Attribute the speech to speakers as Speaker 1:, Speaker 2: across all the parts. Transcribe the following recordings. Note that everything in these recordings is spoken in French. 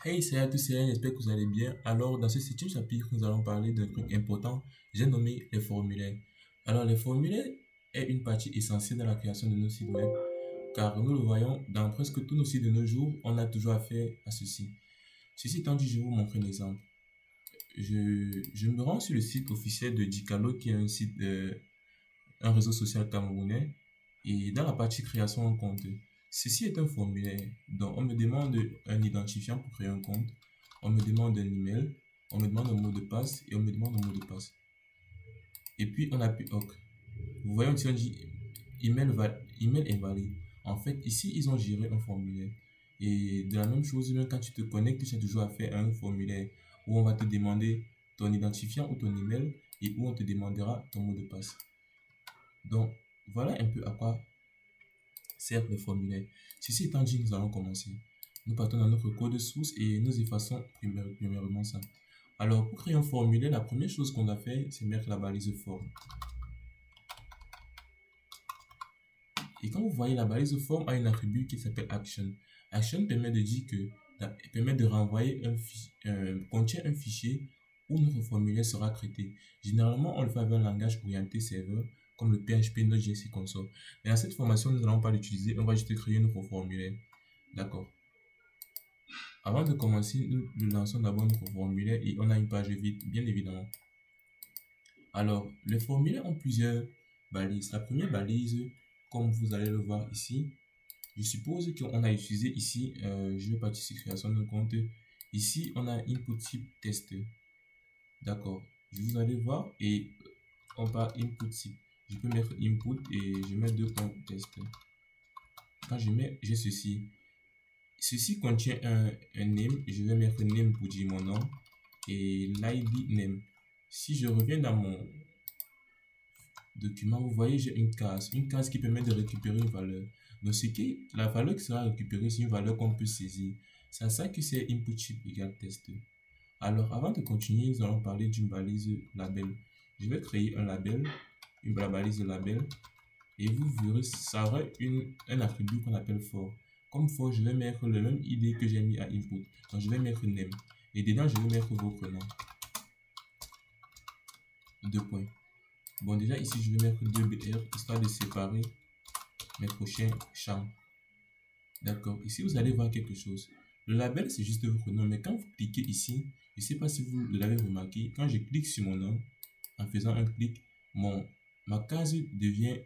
Speaker 1: Hey, salut à tous, c'est Ryan, j'espère que vous allez bien. Alors, dans ce septième chapitre, nous allons parler d'un truc important, j'ai nommé les formulaires. Alors, les formulaires est une partie essentielle dans la création de nos sites web, car nous le voyons, dans presque tous nos sites de nos jours, on a toujours affaire à ceci. Ceci étant dit, je vais vous montrer un exemple. Je me rends sur le site officiel de Djikalo, qui est un site, un réseau social camerounais, et dans la partie création de compte, ceci est un formulaire. Donc, on me demande un identifiant pour créer un compte, on me demande un email, on me demande un mot de passe et on me demande un mot de passe. Et puis, on appuie OK. Vous voyez ici, on dit email invalide. En fait, ici, ils ont géré un formulaire. Et de la même chose, même quand tu te connectes, tu as toujours à faire un formulaire où on va te demander ton identifiant ou ton email et où on te demandera ton mot de passe. Donc, voilà un peu à quoi sert le formulaire. Ceci étant dit, nous allons commencer. Nous partons dans notre code source et nous effaçons premièrement ça. Alors, pour créer un formulaire, la première chose qu'on a fait, c'est mettre la balise forme. Et quand vous voyez, la balise forme a un attribut qui s'appelle action. Action permet de dire que, permet de renvoyer contient un fichier où notre formulaire sera traité. Généralement, on le fait avec un langage orienté serveur, comme le PHP, Node.js et console. Mais dans cette formation, nous n'allons pas l'utiliser, on va juste créer notre formulaire. D'accord. Avant de commencer, nous lançons d'abord notre formulaire et on a une page vide, bien évidemment. Alors, les formulaires ont plusieurs balises. La première balise, comme vous allez le voir ici, je suppose qu'on a utilisé ici, je vais partir sur création de compte. Ici, on a input type test. D'accord. Vous allez voir et on part input type. Je peux mettre input et je mets deux points test. Quand je mets, j'ai ceci. Ceci contient un name. Je vais mettre name pour dire mon nom et l'id name. Si je reviens dans mon document, vous voyez, j'ai une case qui permet de récupérer une valeur. Donc, la valeur qui sera récupérée, c'est une valeur qu'on peut saisir. C'est à ça que c'est input type égale test. Alors, avant de continuer, nous allons parler d'une balise label. Je vais créer un label, une balise label, et vous verrez, ça aura un attribut qu'on appelle for. Comme for, je vais mettre le même ID que j'ai mis à input. Donc, je vais mettre name. Et dedans, je vais mettre votre nom. Deux points. Bon, déjà, ici, je vais mettre 2BR, histoire de séparer mes prochains champs. D'accord. Ici, vous allez voir quelque chose. Le label, c'est juste votre nom. Mais quand vous cliquez ici, je ne sais pas si vous l'avez remarqué, quand je clique sur mon nom, en faisant un clic, ma case devient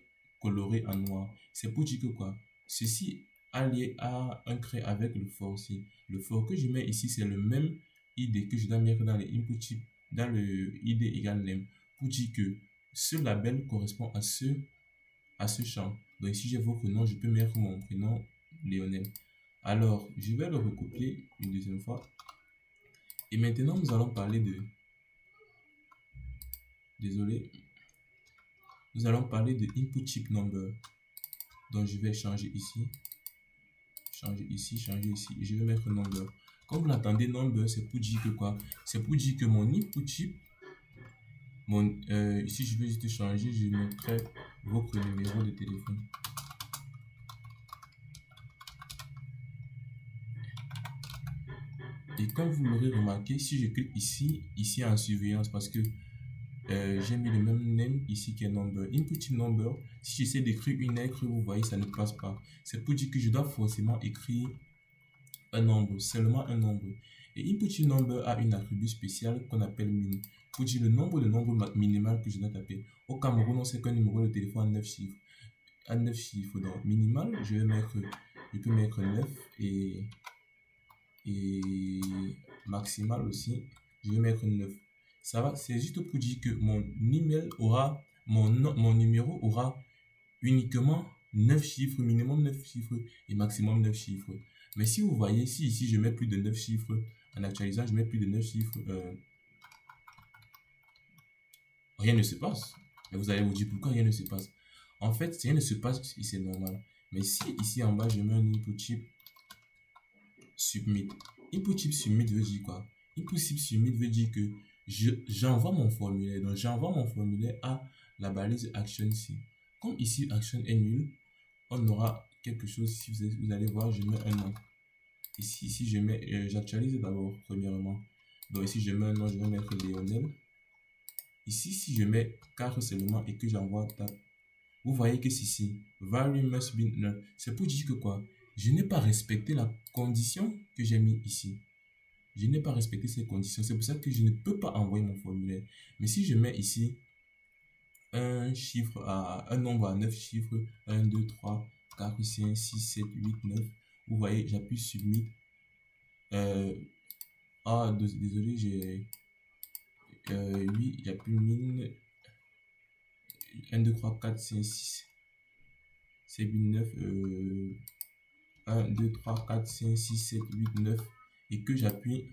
Speaker 1: colorée en noir. C'est pour dire que quoi? Ceci a lié à un trait avec le for aussi. Le for que je mets ici, c'est le même ID que je dois mettre dans les input type, dans le ID égale name, pour dire que ce label correspond à ce champ. Donc ici, j'ai votre nom, je peux mettre mon prénom Lionel. Alors, je vais le recopier une deuxième fois. Et maintenant, nous allons parler de... Désolé. Nous allons parler de input type number. Donc, je vais changer ici. Changer ici, changer ici. Et je vais mettre number. Comme vous l'entendez, number, c'est pour dire que quoi? C'est pour dire que mon input type... ici, je vais juste changer. Je mettrai votre numéro de téléphone. Et comme vous l'aurez remarqué, si je clique ici en surveillance, parce que j'ai mis le même name ici qui est number, input type number, si j'essaie d'écrire une lettre, vous voyez, ça ne passe pas. C'est pour dire que je dois forcément écrire un nombre, seulement un nombre. Et input type number a une attribut spécial qu'on appelle min, pour dire le nombre de nombres minimal que je dois taper. Au Cameroun, on sait qu'un numéro de téléphone a 9 chiffres. À 9 chiffres, donc minimal, je peux mettre 9 et maximal aussi, je vais mettre 9. Ça va, c'est juste pour dire que mon email aura, mon numéro aura uniquement 9 chiffres, minimum 9 chiffres et maximum 9 chiffres. Mais si vous voyez, si ici je mets plus de 9 chiffres, en actualisant, je mets plus de 9 chiffres, rien ne se passe. Mais vous allez vous dire pourquoi rien ne se passe. En fait, rien ne se passe et c'est normal. Mais si ici en bas, je mets un input type submit. Input type submit veut dire quoi? Input type submit veut dire que j'envoie mon formulaire. Donc, j'envoie mon formulaire à la balise action ici. Comme ici, action est nul, on aura quelque chose. Si vous allez voir, je mets un nom. Ici je mets, j'actualise d'abord, premièrement. Donc ici, je mets un nom, je vais mettre Lionel. Ici, si je mets carré seulement et que j'envoie tab, vous voyez que c'est ici, value must be null. C'est pour dire que quoi? Je n'ai pas respecté la condition que j'ai mis ici. Je n'ai pas respecté ces conditions. C'est pour ça que je ne peux pas envoyer mon formulaire. Mais si je mets ici un chiffre un nombre à 9 chiffres, 1, 2, 3, 4, 5, 6, 7, 8, 9, vous voyez, j'appuie submit. Désolé, j'ai 8, j'appuie mine 1, 2, 3, 4, 5, 6, 7, 8, 9, 1, 2, 3, 4, 5, 6, 7, 8, 9 et que j'appuie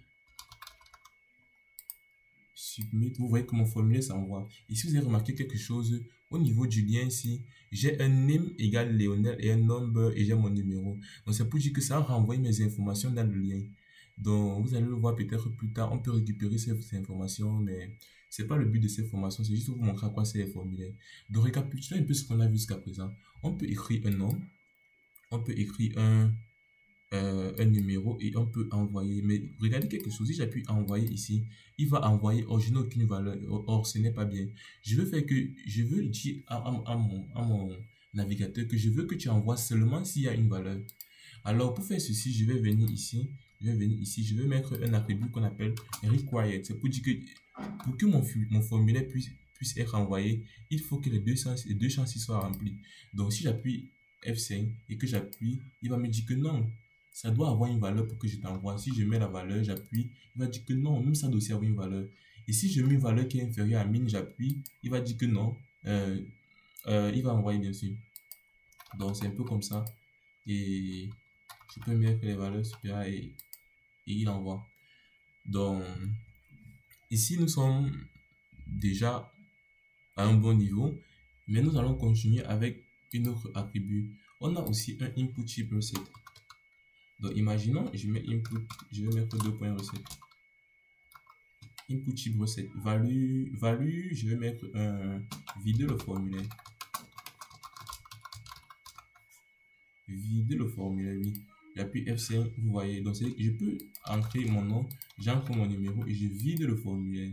Speaker 1: submit, vous voyez que mon formulaire s'envoie. Ici, vous avez remarqué quelque chose au niveau du lien ici. J'ai un name égale Lionel et un number et j'ai mon numéro. Donc, c'est pour dire que ça renvoie mes informations dans le lien. Donc, vous allez le voir peut-être plus tard. On peut récupérer ces informations, mais c'est pas le but de ces formations. C'est juste pour vous montrer à quoi c'est les formulaires. Donc, récapitulons un peu ce qu'on a vu jusqu'à présent. On peut écrire un nom. On peut écrire un numéro et on peut envoyer. Mais regardez quelque chose, si j'appuie envoyer ici, il va envoyer, or je n'ai aucune valeur, or ce n'est pas bien. Je veux dire à mon navigateur que je veux que tu envoies seulement s'il y a une valeur. Alors pour faire ceci, je vais venir ici, je vais mettre un attribut qu'on appelle required. C'est pour dire que pour que mon formulaire puisse être envoyé, il faut que les deux champs soient remplis. Donc si j'appuie F5 et que j'appuie, il va me dire que non, ça doit avoir une valeur pour que je t'envoie. Si je mets la valeur, j'appuie, il va dire que non, même ça doit aussi avoir une valeur. Et si je mets une valeur qui est inférieure à mine, j'appuie, il va dire que non, il va envoyer bien sûr. Donc c'est un peu comme ça. Et je peux mettre les valeurs supérieures et il envoie. Donc ici nous sommes déjà à un bon niveau, mais nous allons continuer avec une autre attribut. On a aussi un input type recette. Donc, imaginons, je mets input, je vais mettre 2.recette. Input type recette. Value, je vais mettre vider le formulaire. Vider le formulaire, oui. J'appuie F5, vous voyez. Donc, je peux entrer mon nom, j'entre mon numéro et je vide le formulaire.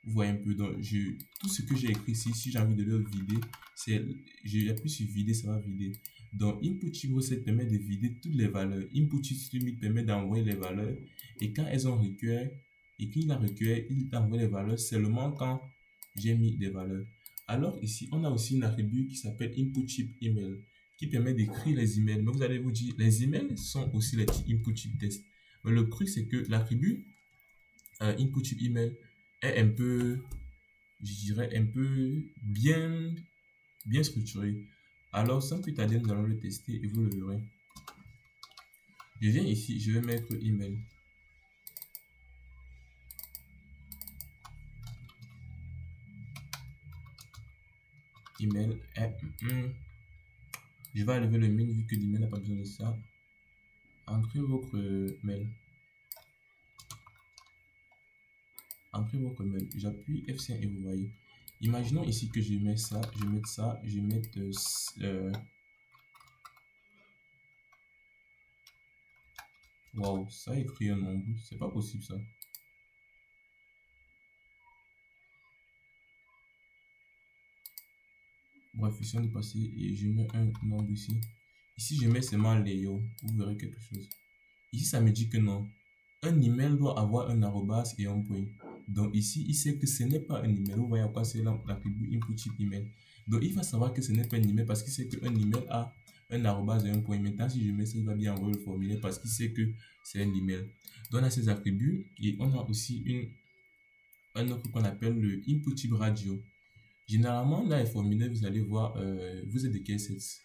Speaker 1: Vous voyez un peu. Donc, tout ce que j'ai écrit ici, si j'ai envie de le vider, j'appuie sur vider, ça va vider. Donc, input type recette permet de vider toutes les valeurs. Input type limit permet d'envoyer les valeurs. Et quand elles ont recueilli, et qu'il a recueilli, il t'envoie les valeurs seulement quand j'ai mis des valeurs. Alors ici, on a aussi un attribut qui s'appelle input type email, qui permet d'écrire les emails. Mais vous allez vous dire, les emails sont aussi les input type test. Mais le truc, c'est que l'attribut input type email est un peu, je dirais, un peu bien structuré. Alors, sans plus tarder, nous allons le tester et vous le verrez. Je viens ici, je vais mettre email. Email. Je vais enlever le min vu que l'email n'a pas besoin de ça. Entrez votre mail. Entrez votre mail. J'appuie F5 et vous voyez. Imaginons ici que je mets ça, je mets ça, je mets wow, ça écrit un nombre, c'est pas possible ça. Bref, ici on est passé et je mets un nombre ici. Ici je mets seulement Léo, vous verrez quelque chose. Ici ça me dit que non. Un email doit avoir un arrobas et un point. Donc ici, il sait que ce n'est pas un email. Vous voyez à quoi c'est l'attribut input type email. Donc il va savoir que ce n'est pas un email parce qu'il sait qu'un email a un arrobas et un point. Maintenant, si je mets ça, il va bien envoyer le formulaire parce qu'il sait que c'est un email. Donc on a ces attributs et on a aussi un autre qu'on appelle le input type radio. Généralement, dans les formulaires, vous allez voir, vous êtes de quel sexe.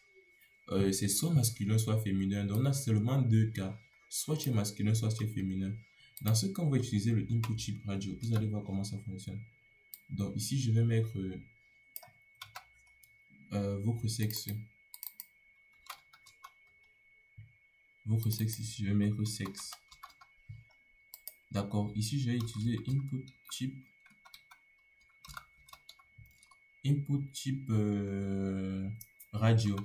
Speaker 1: C'est soit masculin, soit féminin. Donc on a seulement deux cas. Soit tu es masculin, soit tu es féminin. Dans ce cas, on va utiliser le input type radio. Vous allez voir comment ça fonctionne. Donc ici, je vais mettre votre sexe. Votre sexe ici, je vais mettre sexe. D'accord. Ici, je vais utiliser input type radio.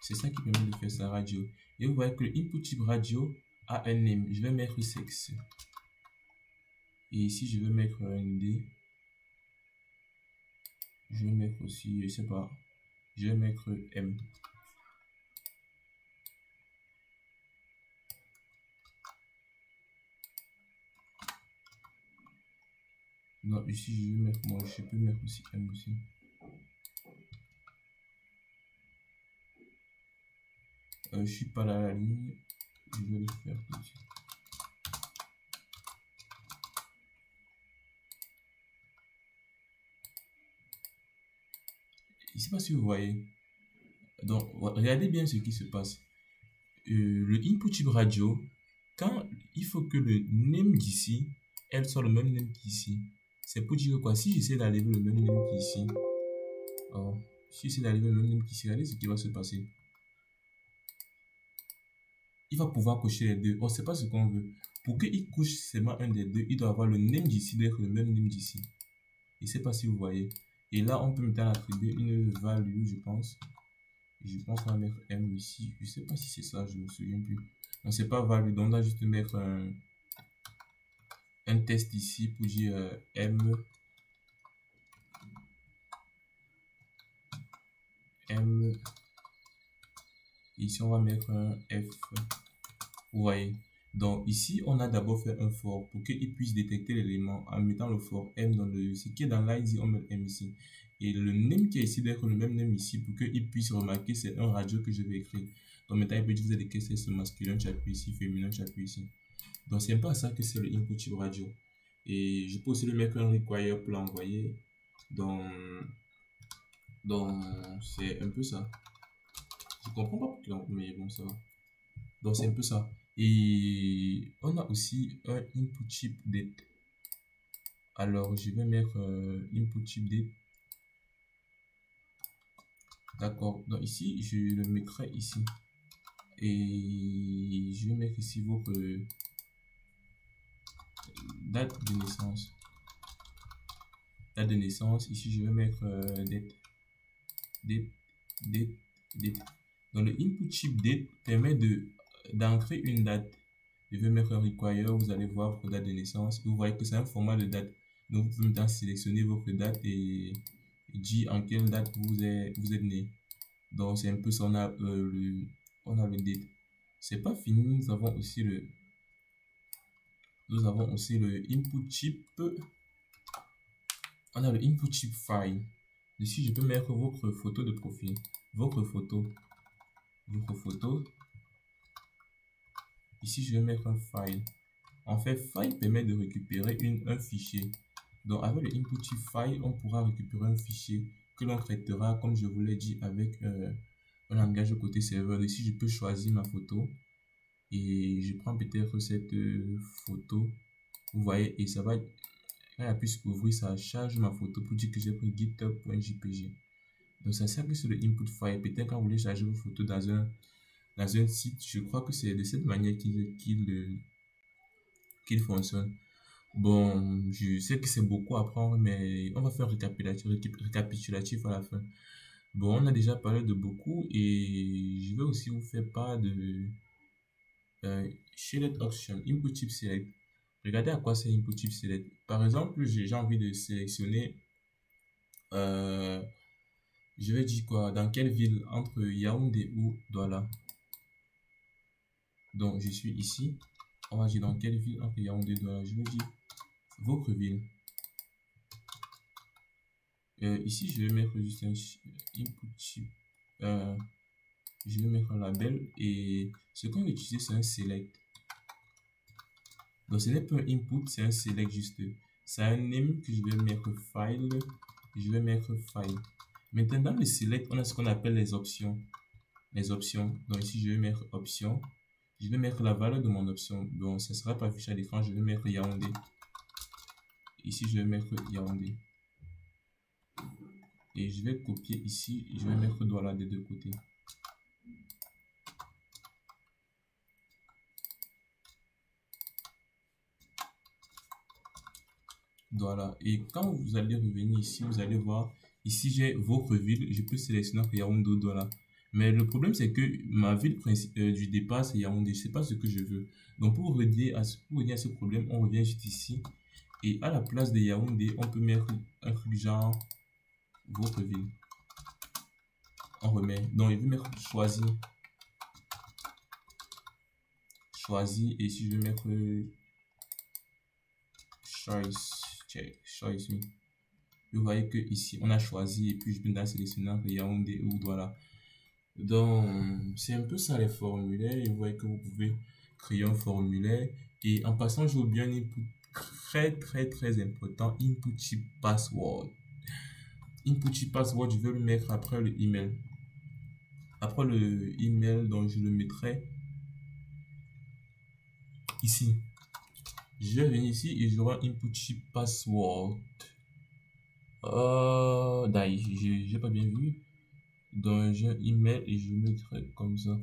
Speaker 1: C'est ça qui permet de faire ça, radio. Et vous voyez que le input type radio a un name. Je vais mettre sexe. Et ici, je vais mettre un D. Je vais mettre aussi, je sais pas, je vais mettre M. Non, ici, je vais mettre, moi, je peux mettre aussi M aussi. Je suis pas là à la ligne. Je vais le faire tout de suite. Je ne sais pas si vous voyez. Donc, regardez bien ce qui se passe. Le input type radio, quand il faut que le name d'ici, elle soit le même name qu'ici. C'est pour dire quoi? Si j'essaie d'aller le même name qu'ici, si j'essaie d'aller le même name qu'ici, regardez ce qui va se passer. Il va pouvoir cocher les deux. On ne sait pas ce qu'on veut. Pour qu'il couche seulement un des deux, il doit avoir le name d'ici d'être le même name d'ici. Je ne sais pas si vous voyez. Et là, on peut maintenant attribuer une value, je pense. Je pense qu'on va mettre M ici. Je ne sais pas si c'est ça, je ne me souviens plus. On ne sait pas value, donc on va juste mettre un test ici pour dire M. Ici, on va mettre un F. Vous voyez. Donc ici, on a d'abord fait un for pour qu'il puisse détecter l'élément en mettant le for M dans le... Ce qui est dans l'ID, on met M ici. Et le name qui est ici d'être le même name ici pour qu'il puisse remarquer c'est un radio que je vais écrire. Donc maintenant, il peut utiliser des caisses masculin, tu appuies ici, féminin, tu appuies ici. Donc c'est un peu à ça que c'est le input type radio. Et je peux aussi le mettre un require pour l'envoyer. Donc c'est un peu ça. Je comprends pas pourquoi, mais bon, ça va. Donc c'est un peu ça. Et on a aussi un input type date. Alors je vais mettre input type date. D'accord. Donc ici, je le mettrai ici. Et je vais mettre ici votre date de naissance. Date de naissance. Ici, je vais mettre date. Donc le input type date permet d'ancrer une date. Je vais mettre un require, vous allez voir votre date de naissance. Vous voyez que c'est un format de date. Donc vous pouvez maintenant sélectionner votre date et dire en quelle date vous êtes né. Donc c'est un peu ça, on a le date. C'est pas fini, nous avons aussi le input type. On a le input type file. Ici je peux mettre votre photo de profil, votre photo. Ici je vais mettre un file. En fait, file permet de récupérer un fichier. Donc avec le input type file, on pourra récupérer un fichier que l'on traitera, comme je vous l'ai dit, avec un langage côté serveur. Ici je peux choisir ma photo et je prends peut-être cette photo, vous voyez, et ça va, quand elle puisse ouvrir, ça charge ma photo pour dire que j'ai pris github.jpg. Donc ça sert que sur le input file. Peut-être quand vous voulez charger vos photos dans un site, je crois que c'est de cette manière qu'il fonctionne. Bon, je sais que c'est beaucoup à prendre, mais on va faire un récapitulatif à la fin. Bon, on a déjà parlé de beaucoup et je vais aussi vous faire part de Select Option, Input Type Select. Regardez à quoi c'est Input Type Select. Par exemple, j'ai envie de sélectionner, je vais dire quoi, dans quelle ville, entre Yaoundé ou Douala. Donc, je suis ici. On va dire dans quelle ville, entre Yaoundé et Douala. Je vais dire votre ville. Ici, je vais mettre juste un input type. Je vais mettre un label et ce qu'on va utiliser, c'est un select. Donc, ce n'est pas un input, c'est un select juste. C'est un name que je vais mettre file. Je vais mettre file. Maintenant, dans le select, on a ce qu'on appelle les options. Donc, ici, je vais mettre option. Je vais mettre la valeur de mon option. Donc, ça ne sera pas affiché à l'écran. Je vais mettre Yaoundé. Ici, je vais mettre Yaoundé. Et je vais copier ici. Je vais mettre Douala des deux côtés. Voilà. Et quand vous allez revenir ici, vous allez voir, ici j'ai votre ville, je peux sélectionner Yaoundé Douala. Mais le problème, c'est que ma ville du départ, c'est Yaoundé. Je sais pas ce que je veux. Donc, pour remédier à ce problème, on revient juste ici. Et à la place de Yaoundé, on peut mettre un truc genre votre ville. On remet. Donc, il veut mettre choisir. Choisir. Et si je veux mettre choice. Check. Choice, oui. Vous voyez que ici, on a choisi. Et puis, je peux sélectionner entre Yaoundé ou Douala. Donc, c'est un peu ça les formulaires. Et vous voyez que vous pouvez créer un formulaire. Et en passant, j'ai oublié un input très important. Input type password. Input type password, je vais le mettre après le email. Après le email, donc je le mettrai ici. Je vais venir ici et j'aurai input type password. J'ai pas bien vu. Donc j'ai un email et je mettrai comme ça.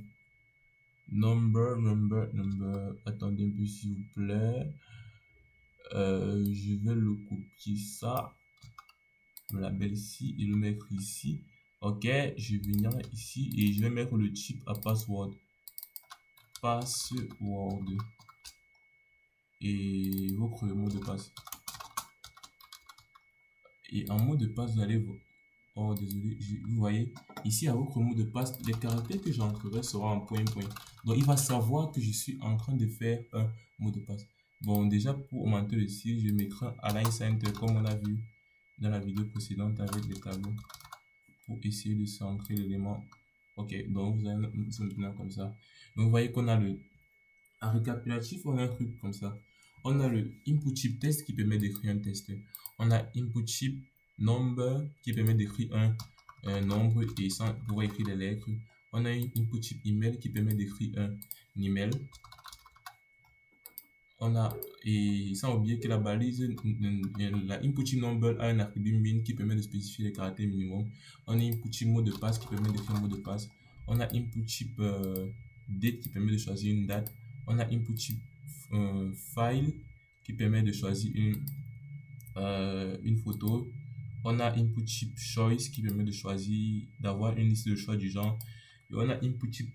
Speaker 1: Number. Attendez un peu s'il vous plaît. Je vais le copier ça. Le label ici et le mettre ici. Ok, je vais venir ici et je vais mettre le type à password. Password. Et votre mot de passe. Et en mot de passe, vous allez vous... Oh, désolé, vous voyez, ici à votre mot de passe, les caractères que j'entrerai seront en point. Donc, il va savoir que je suis en train de faire un mot de passe. Bon, déjà, pour augmenter le style, je mettrai Align Center comme on a vu dans la vidéo précédente avec les tableaux pour essayer de centrer l'élément. Ok, donc vous allez maintenant comme ça. Donc, vous voyez qu'on a le récapitulatif, on a un truc comme ça. On a le input type test qui permet d'écrire un test. On a input type number qui permet d'écrire un nombre et sans pouvoir écrire des lettres. On a un input type email qui permet d'écrire un email. On a, et sans oublier que la balise, la input type number a un attribut min qui permet de spécifier les caractères minimum. On a input type mot de passe qui permet d'écrire un mot de passe. On a input type date qui permet de choisir une date. On a input type file qui permet de choisir une photo. On a input type choice qui permet de choisir, d'avoir une liste de choix du genre. Et on a input type,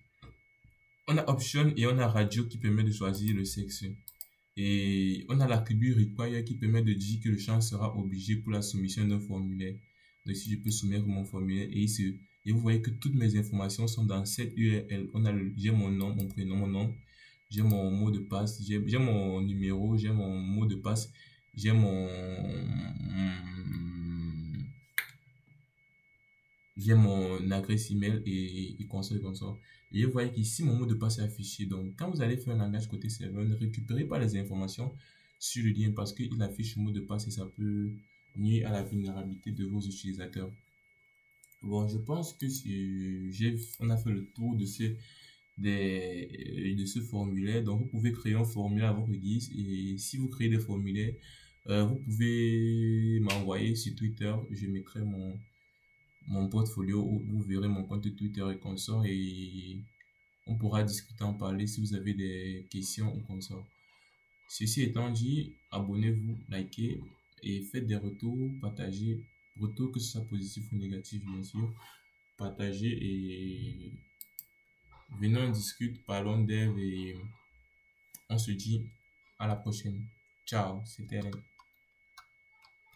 Speaker 1: on a option et on a radio qui permet de choisir le sexe. Et on a l'attribut require qui permet de dire que le champ sera obligé pour la soumission d'un formulaire. Donc si je peux soumettre mon formulaire et vous voyez que toutes mes informations sont dans cette URL. J'ai mon nom, mon prénom, mon nom. J'ai mon mot de passe, j'ai mon numéro, j'ai mon mot de passe, j'ai mon adresse email et console comme ça. Et vous voyez qu'ici, mon mot de passe est affiché. Donc, quand vous allez faire un langage côté serveur, ne récupérez pas les informations sur le lien parce qu'il affiche le mot de passe et ça peut nuire à la vulnérabilité de vos utilisateurs. Bon, je pense que on a fait le tour de ce formulaire. Donc, vous pouvez créer un formulaire à votre guise et si vous créez des formulaires, vous pouvez m'envoyer sur Twitter. Je mettrai mon portfolio où vous verrez mon compte Twitter et consort et on pourra discuter, en parler si vous avez des questions ou consort. Ceci étant dit, abonnez-vous, likez et faites des retours, partagez, retours que ce soit positif ou négatif bien sûr, partagez et venons on discute, parlons dev et on se dit à la prochaine. Ciao, c'était Alain.